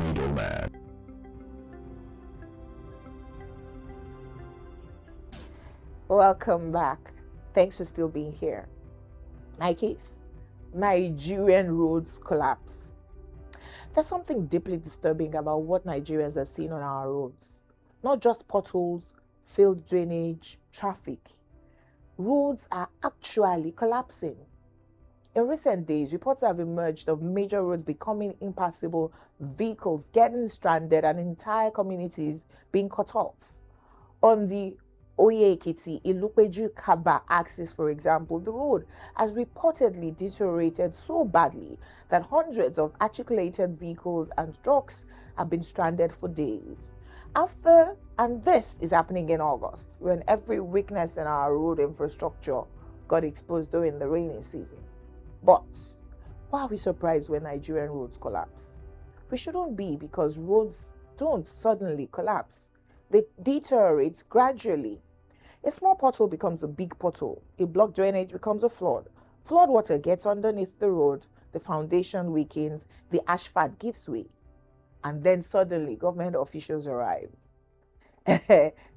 Middleman. Welcome back. Thanks for still being here. My case, Nigerian roads collapse. There's something deeply disturbing about what Nigerians are seeing on our roads. Not just potholes, failed drainage, traffic. Roads are actually collapsing. In recent days, reports have emerged of major roads becoming impassable, vehicles getting stranded, and entire communities being cut off. On the Oye-Ekiti, Ilupeju-Kaba axis, for example, the road has reportedly deteriorated so badly that hundreds of articulated vehicles and trucks have been stranded for days. And this is happening in August, when every weakness in our road infrastructure got exposed during the rainy season. But why are we surprised when Nigerian roads collapse? We shouldn't be, because roads don't suddenly collapse. They deteriorate gradually. A small pothole becomes a big pothole. A blocked drainage becomes a flood. Flood water gets underneath the road, the foundation weakens, the asphalt gives way. And then suddenly government officials arrive.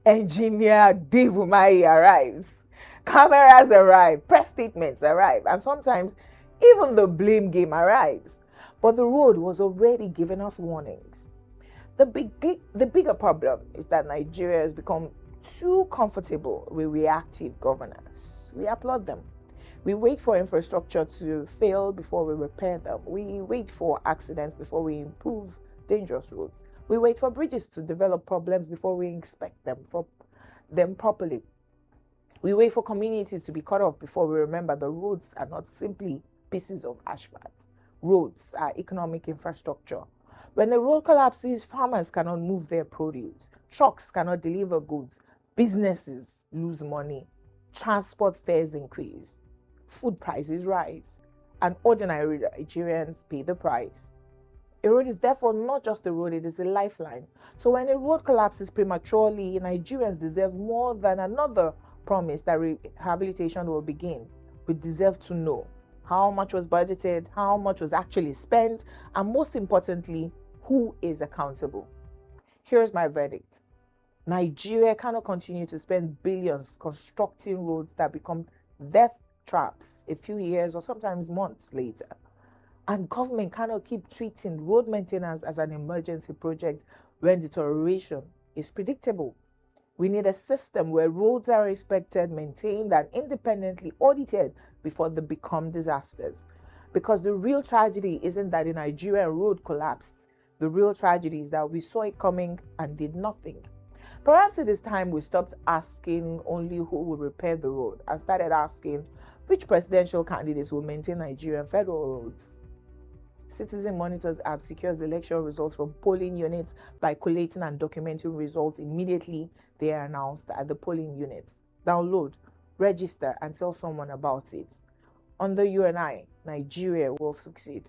Engineer Dave Umahi arrives. Cameras arrive, press statements arrive, and sometimes even the blame game arrives. But the road was already giving us warnings. The bigger problem is that Nigeria has become too comfortable with reactive governance. We applaud them. We wait for infrastructure to fail before we repair them. We wait for accidents before we improve dangerous roads. We wait for bridges to develop problems before we inspect them properly. We wait for communities to be cut off before we remember the roads are not simply pieces of asphalt. Roads are economic infrastructure. When the road collapses, farmers cannot move their produce, trucks cannot deliver goods, businesses lose money, transport fares increase, food prices rise, and ordinary Nigerians pay the price. A road is therefore not just a road, it is a lifeline. So when a road collapses prematurely, Nigerians deserve more than another promise that rehabilitation will begin. We deserve to know how much was budgeted, how much was actually spent, and most importantly, who is accountable. Here's my verdict. Nigeria cannot continue to spend billions constructing roads that become death traps a few years or sometimes months later. And government cannot keep treating road maintenance as an emergency project when deterioration is predictable. We need a system where roads are inspected, maintained, and independently audited before they become disasters. Because the real tragedy isn't that the Nigerian road collapsed. The real tragedy is that we saw it coming and did nothing. Perhaps it is time we stopped asking only who will repair the road and started asking which presidential candidates will maintain Nigerian federal roads. Citizen Monitors app secures election results from polling units by collating and documenting results immediately they are announced at the polling units. Download, register, and tell someone about it. Under you and I, Nigeria will succeed.